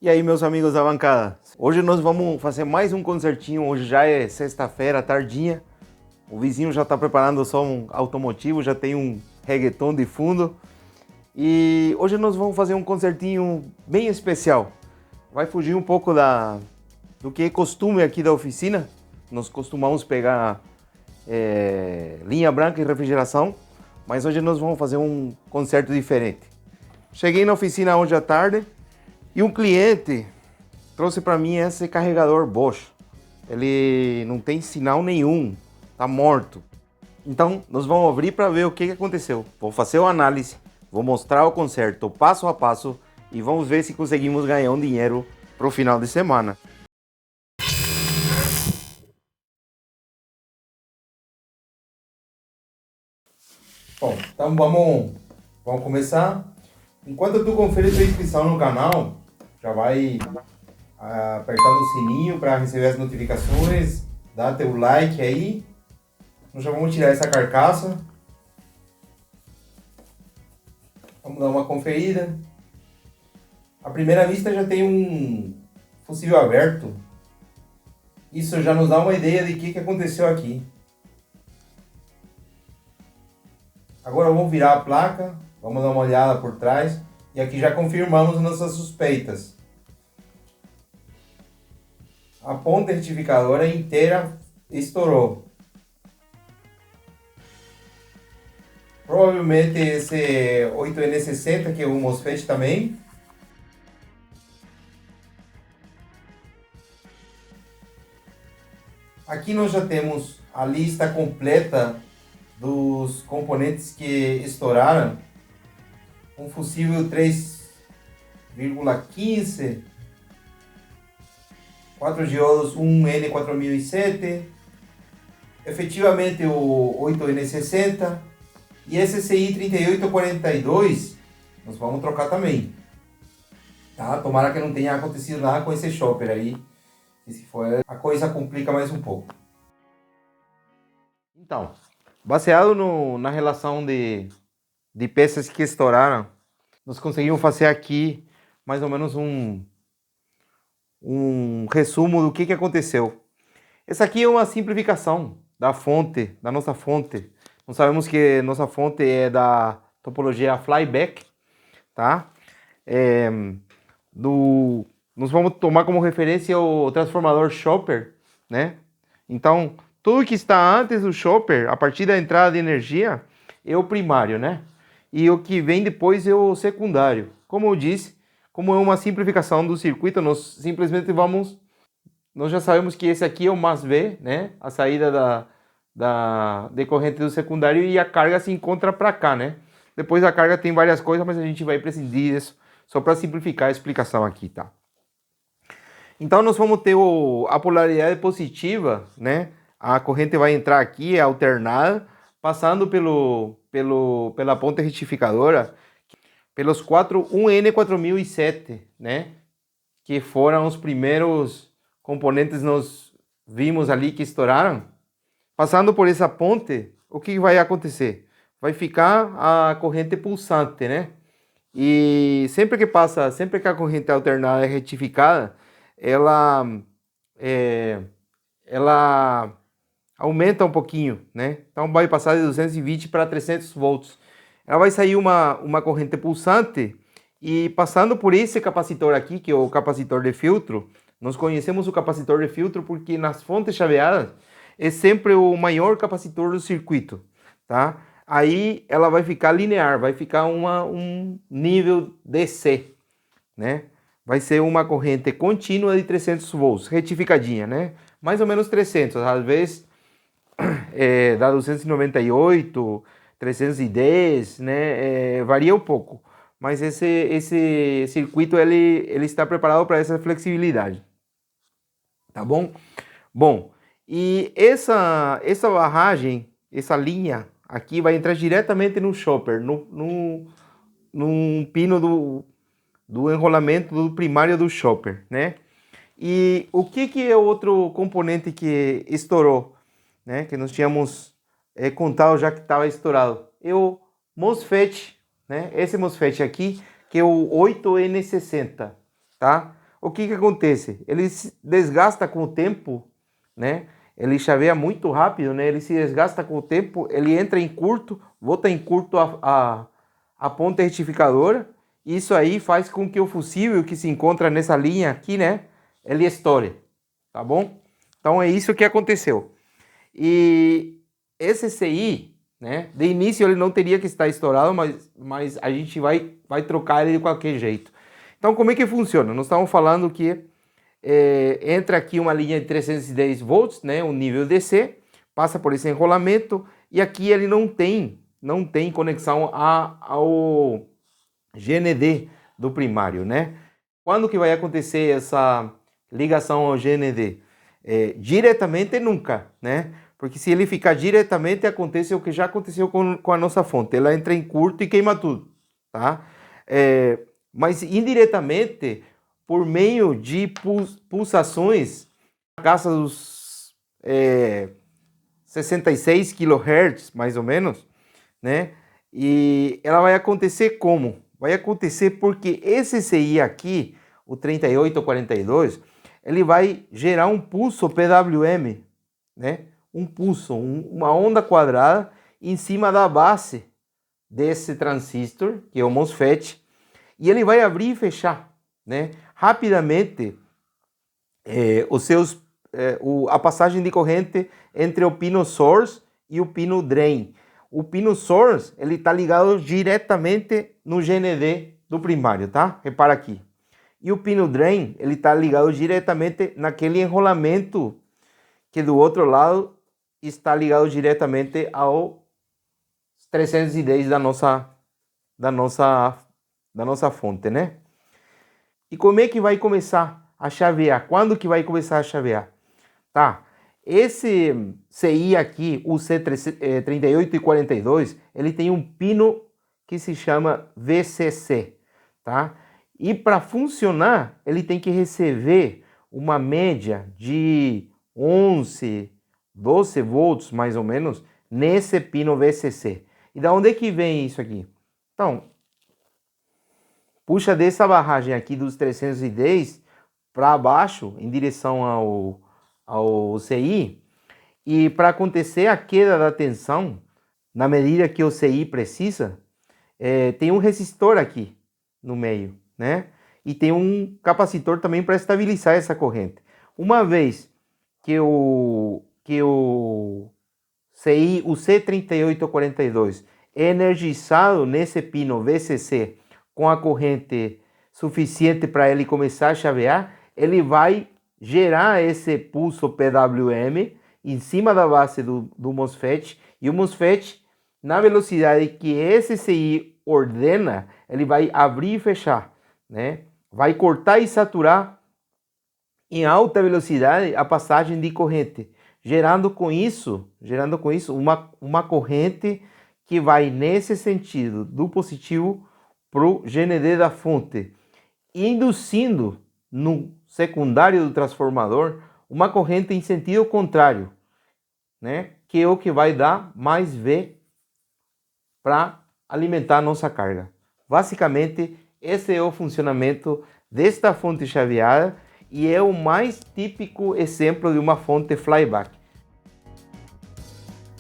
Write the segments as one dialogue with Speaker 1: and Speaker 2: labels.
Speaker 1: E aí, meus amigos da bancada, hoje nós vamos fazer mais um concertinho. Hoje já é sexta-feira, tardinha. O vizinho já está preparando o som automotivo, já tem um reggaeton de fundo. E hoje nós vamos fazer um concertinho bem especial. Vai fugir um pouco do que é costume aqui da oficina. Nós costumamos pegar linha branca e refrigeração, mas hoje nós vamos fazer um concerto diferente. Cheguei na oficina hoje à tarde e um cliente trouxe para mim esse carregador Bosch. Ele não tem sinal nenhum, tá morto. Então nós vamos abrir para ver o que aconteceu. Vou fazer uma análise, vou mostrar o concerto passo a passo e vamos ver se conseguimos ganhar um dinheiro para o final de semana. Bom, então vamos começar. Enquanto tu confere tua inscrição no canal, já vai apertando o sininho para receber as notificações, dá teu like aí. Nós já vamos tirar essa carcaça. Vamos dar uma conferida. À primeira vista já tem um fusível aberto. Isso já nos dá uma ideia de que aconteceu aqui. Agora vamos virar a placa, vamos dar uma olhada por trás e aqui já confirmamos nossas suspeitas. A ponta retificadora inteira estourou. Provavelmente esse 8N60, que é o MOSFET também. Aqui nós já temos a lista completa dos componentes que estouraram. Um fusível 3,15, 4 diodos 1N4007, efetivamente o 8N60 e esse CI 3842 nós vamos trocar também, tá? Tomara que não tenha acontecido nada com esse chopper aí, e se for a coisa complica mais um pouco. Então, baseado na relação de peças que estouraram, nós conseguimos fazer aqui mais ou menos um resumo do que aconteceu. Essa aqui é uma simplificação da fonte, da nossa fonte. Nós sabemos que nossa fonte é da topologia flyback, tá? Nós vamos tomar como referência o transformador chopper, né? Então, tudo que está antes do chopper, a partir da entrada de energia, é o primário, né? E o que vem depois é o secundário. Como eu disse, como é uma simplificação do circuito, nós simplesmente nós já sabemos que esse aqui é o MAS-V, né? A saída da decorrente do secundário e a carga se encontra para cá, né? Depois a carga tem várias coisas, mas a gente vai prescindir disso só para simplificar a explicação aqui, tá? Então nós vamos ter a polaridade positiva, né? A corrente vai entrar aqui, é alternada, passando pela ponta retificadora, pelos 1N4007, né? Que foram os primeiros componentes que nós vimos ali que estouraram. Passando por essa ponte, o que vai acontecer? Vai ficar a corrente pulsante, né? E sempre que a corrente alternada é retificada, ela aumenta um pouquinho, né? Então vai passar de 220 para 300 volts. Ela vai sair uma corrente pulsante e passando por esse capacitor aqui, que é o capacitor de filtro. Nós conhecemos o capacitor de filtro porque nas fontes chaveadas é sempre o maior capacitor do circuito, tá? Aí ela vai ficar linear, vai ficar um nível DC, né? Vai ser uma corrente contínua de 300 volts, retificadinha, né? Mais ou menos 300, às vezes dá 298, 310, né? Varia um pouco, mas esse circuito ele está preparado para essa flexibilidade, tá bom? Bom, e essa barragem, essa linha aqui vai entrar diretamente no chopper, num pino do enrolamento do primário do chopper, né? E o que é outro componente que estourou, né? Que nós tínhamos contado já que estava estourado. É o MOSFET, né? Esse MOSFET aqui, que é o 8N60, tá? o que que acontece? Ele se desgasta com o tempo, né? Ele chaveia muito rápido, né? Ele se desgasta com o tempo, ele entra em curto, volta em curto a ponta retificadora. Isso aí faz com que o fusível que se encontra nessa linha aqui, né? Ele estoure, tá bom? Então é isso que aconteceu. E esse CI, né? De início ele não teria que estar estourado, mas a gente vai trocar ele de qualquer jeito. Então como é que funciona? Nós estamos falando que entra aqui uma linha de 310 volts, né, um nível DC, passa por esse enrolamento e aqui ele não tem conexão ao GND do primário, né? Quando que vai acontecer essa ligação ao GND? Diretamente nunca, né? Porque se ele ficar diretamente, acontece o que já aconteceu com a nossa fonte. Ela entra em curto e queima tudo, tá? Mas indiretamente, por meio de pulsações, na casa dos 66 kHz, mais ou menos, né? E ela vai acontecer como? Vai acontecer porque esse CI aqui, o 3842, ele vai gerar um pulso PWM, né? Um pulso, uma onda quadrada em cima da base desse transistor, que é o MOSFET, e ele vai abrir e fechar, né? Rapidamente a passagem de corrente entre o pino source e o pino drain. O pino source ele está ligado diretamente no GND do primário, tá? Repara aqui. E o pino drain ele está ligado diretamente naquele enrolamento que do outro lado está ligado diretamente ao 310 da nossa fonte, né? E como é que vai começar a chavear? Quando que vai começar a chavear? Tá? Esse CI aqui, o C3842, ele tem um pino que se chama VCC, tá? E para funcionar, ele tem que receber uma média de 11, 12 volts mais ou menos nesse pino VCC. E da onde é que vem isso aqui? Então, puxa dessa barragem aqui dos 310 para baixo, em direção ao CI, e para acontecer a queda da tensão, na medida que o CI precisa, tem um resistor aqui no meio, né? E tem um capacitor também para estabilizar essa corrente. Uma vez que o CI, o C3842, é energizado nesse pino VCC com a corrente suficiente para ele começar a chavear, ele vai gerar esse pulso PWM em cima da base do MOSFET, e o MOSFET, na velocidade que esse CI ordena, ele vai abrir e fechar, né? Vai cortar e saturar em alta velocidade a passagem de corrente, gerando com isso uma corrente que vai nesse sentido, do positivo para o GND da fonte, induzindo no secundário do transformador uma corrente em sentido contrário, né? Que é o que vai dar mais V para alimentar a nossa carga. Basicamente, esse é o funcionamento desta fonte chaveada e é o mais típico exemplo de uma fonte flyback.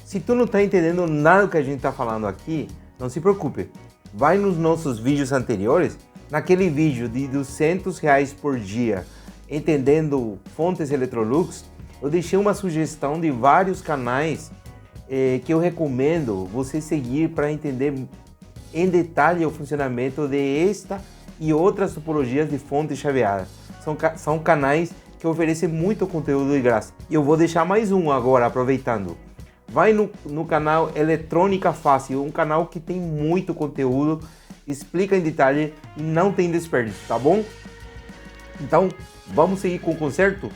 Speaker 1: Se tu não está entendendo nada do que a gente está falando aqui, não se preocupe. Vai nos nossos vídeos anteriores, naquele vídeo de R$200 por dia, entendendo fontes Electrolux, eu deixei uma sugestão de vários canais que eu recomendo você seguir para entender em detalhe o funcionamento de esta e outras topologias de fonte chaveada. São canais que oferecem muito conteúdo de graça. E eu vou deixar mais um agora, aproveitando. Vai no canal Eletrônica Fácil, um canal que tem muito conteúdo, explica em detalhe e não tem desperdício, tá bom? Então, vamos seguir com o concerto?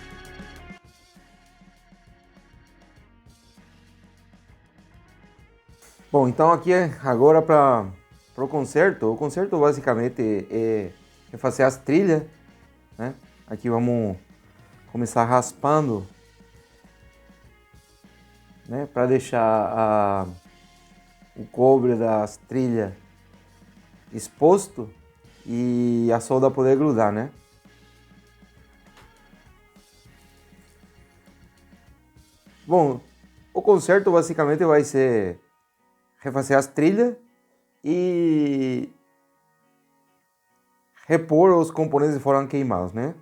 Speaker 1: Bom, então aqui agora para o concerto basicamente é fazer as trilhas, né? Aqui vamos começar raspando, né? Para deixar o cobre das trilhas exposto e a solda poder grudar, né? Bom, o conserto basicamente vai ser refazer as trilhas e repor os componentes que foram queimados, né?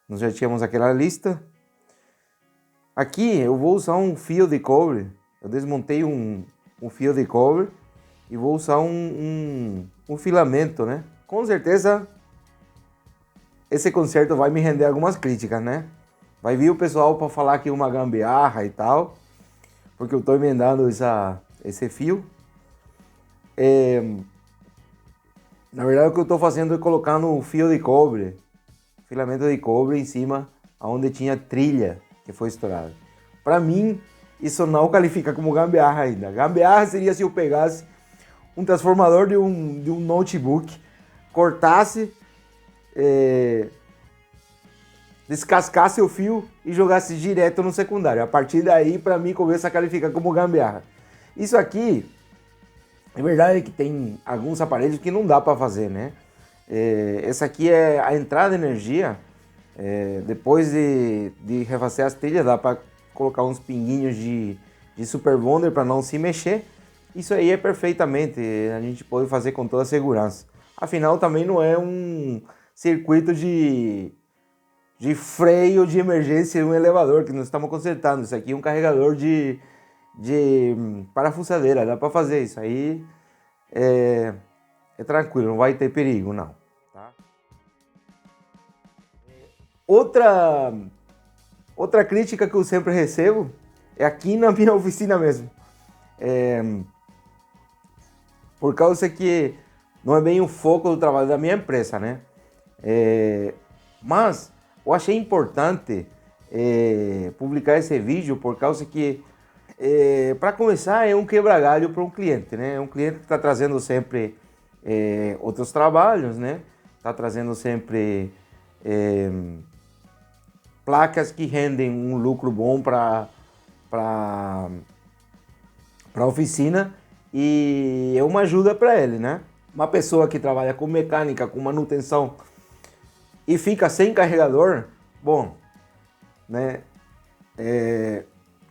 Speaker 1: Nós já tínhamos aquela lista. Aqui eu vou usar um fio de cobre. Eu desmontei um fio de cobre e vou usar um filamento, né? Com certeza esse conserto vai me render algumas críticas, né? Vai vir o pessoal para falar que é uma gambiarra e tal, porque eu estou emendando esse fio. Na verdade o que eu estou fazendo é colocando o fio de cobre, filamento de cobre em cima onde tinha trilha que foi estourada. Para mim, isso não qualifica como gambiarra ainda. Gambiarra seria se eu pegasse um transformador de um notebook, cortasse, descascasse o fio e jogasse direto no secundário. A partir daí, para mim, começa a qualificar como gambiarra. Isso aqui, é verdade que tem alguns aparelhos que não dá para fazer, né? Essa aqui é a entrada de energia. Depois de refazer as trilhas, dá para colocar uns pinguinhos de Super Bonder para não se mexer. Isso aí é perfeitamente, a gente pode fazer com toda a segurança. Afinal, também não é um circuito de freio de emergência em um elevador que nós estamos consertando. Isso aqui é um carregador de parafusadeira, dá para fazer isso aí. É tranquilo, não vai ter perigo, não. Tá? Outra crítica que eu sempre recebo é aqui na minha oficina mesmo. Por causa que não é bem o foco do trabalho da minha empresa, né? Mas eu achei importante publicar esse vídeo por causa que, para começar, é um quebra-galho para um cliente, né? É um cliente que está trazendo sempre outros trabalhos, né? Está trazendo sempre placas que rendem um lucro bom para a oficina e é uma ajuda para ele, né? Uma pessoa que trabalha com mecânica, com manutenção e fica sem carregador, bom, né?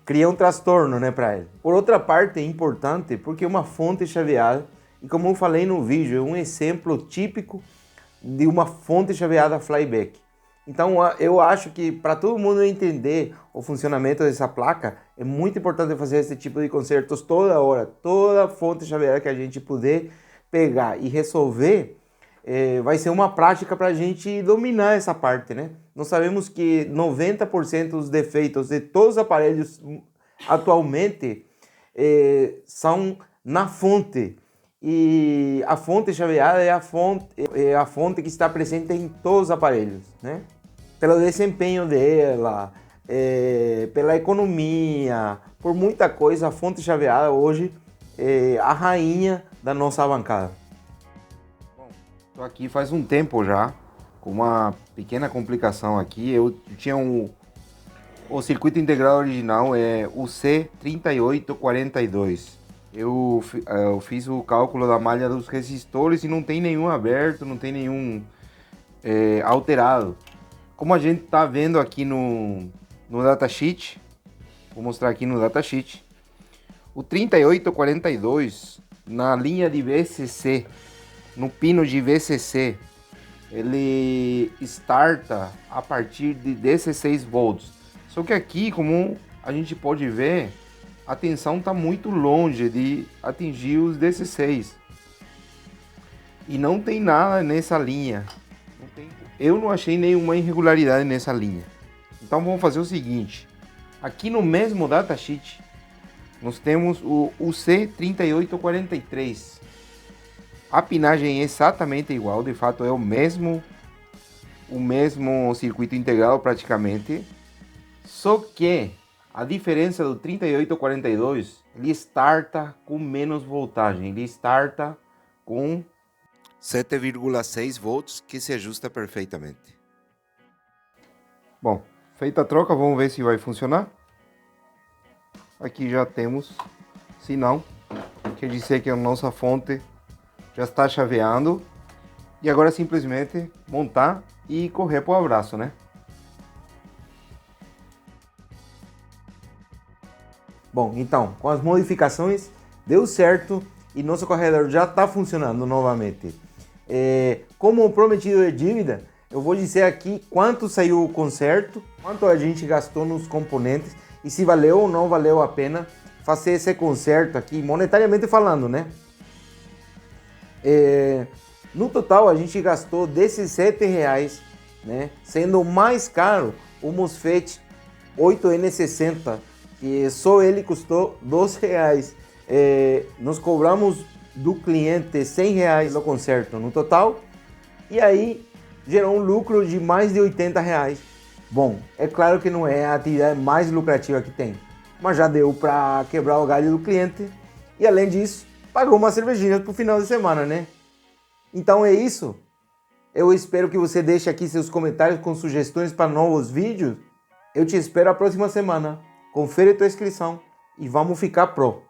Speaker 1: Cria um transtorno, né, para ele. Por outra parte, é importante porque é uma fonte chaveada e, como eu falei no vídeo, é um exemplo típico de uma fonte chaveada flyback. Então eu acho que para todo mundo entender o funcionamento dessa placa, é muito importante fazer esse tipo de consertos toda hora. Toda fonte chaveada que a gente puder pegar e resolver, vai ser uma prática para a gente dominar essa parte, né? Nós sabemos que 90% dos defeitos de todos os aparelhos atualmente são na fonte. E a fonte chaveada é a fonte que está presente em todos os aparelhos, né? Pelo desempenho dela, pela economia, por muita coisa, a fonte chaveada hoje é a rainha da nossa bancada. Bom, estou aqui faz um tempo já, com uma pequena complicação aqui. Eu tinha o circuito integrado original é o C3842. Eu fiz o cálculo da malha dos resistores e não tem nenhum aberto, não tem nenhum alterado. Como a gente está vendo aqui no datasheet, vou mostrar aqui no datasheet, o 3842 na linha de VCC, no pino de VCC, ele starta a partir de 16 volts. Só que aqui, como a gente pode ver, a tensão está muito longe de atingir os 16. E não tem nada nessa linha. Eu não achei nenhuma irregularidade nessa linha. Então vamos fazer o seguinte. Aqui no mesmo datasheet, nós temos o C3843. A pinagem é exatamente igual, de fato é o mesmo circuito integral praticamente. Só que a diferença do 3842, ele starta com menos voltagem, ele starta com 7,6 volts, que se ajusta perfeitamente. Bom, feita a troca, vamos ver se vai funcionar. Aqui já temos sinal, quer dizer que a nossa fonte já está chaveando. E agora é simplesmente montar e correr para o abraço, né? Bom, então, com as modificações, deu certo e nosso carregador já está funcionando novamente. Como prometido de dívida, eu vou dizer aqui quanto saiu o conserto, quanto a gente gastou nos componentes e se valeu ou não valeu a pena fazer esse conserto aqui, monetariamente falando, né? No total a gente gastou desses R$7, né? Sendo o mais caro o MOSFET 8N60, que só ele custou R$2. Nós cobramos do cliente R$100 no conserto no total, e aí gerou um lucro de mais de R$80. Bom, é claro que não é a atividade mais lucrativa que tem, mas já deu para quebrar o galho do cliente e além disso, pagou uma cervejinha pro final de semana, né? Então é isso. Eu espero que você deixe aqui seus comentários com sugestões para novos vídeos. Eu te espero a próxima semana. Confere tua inscrição e vamos ficar pro.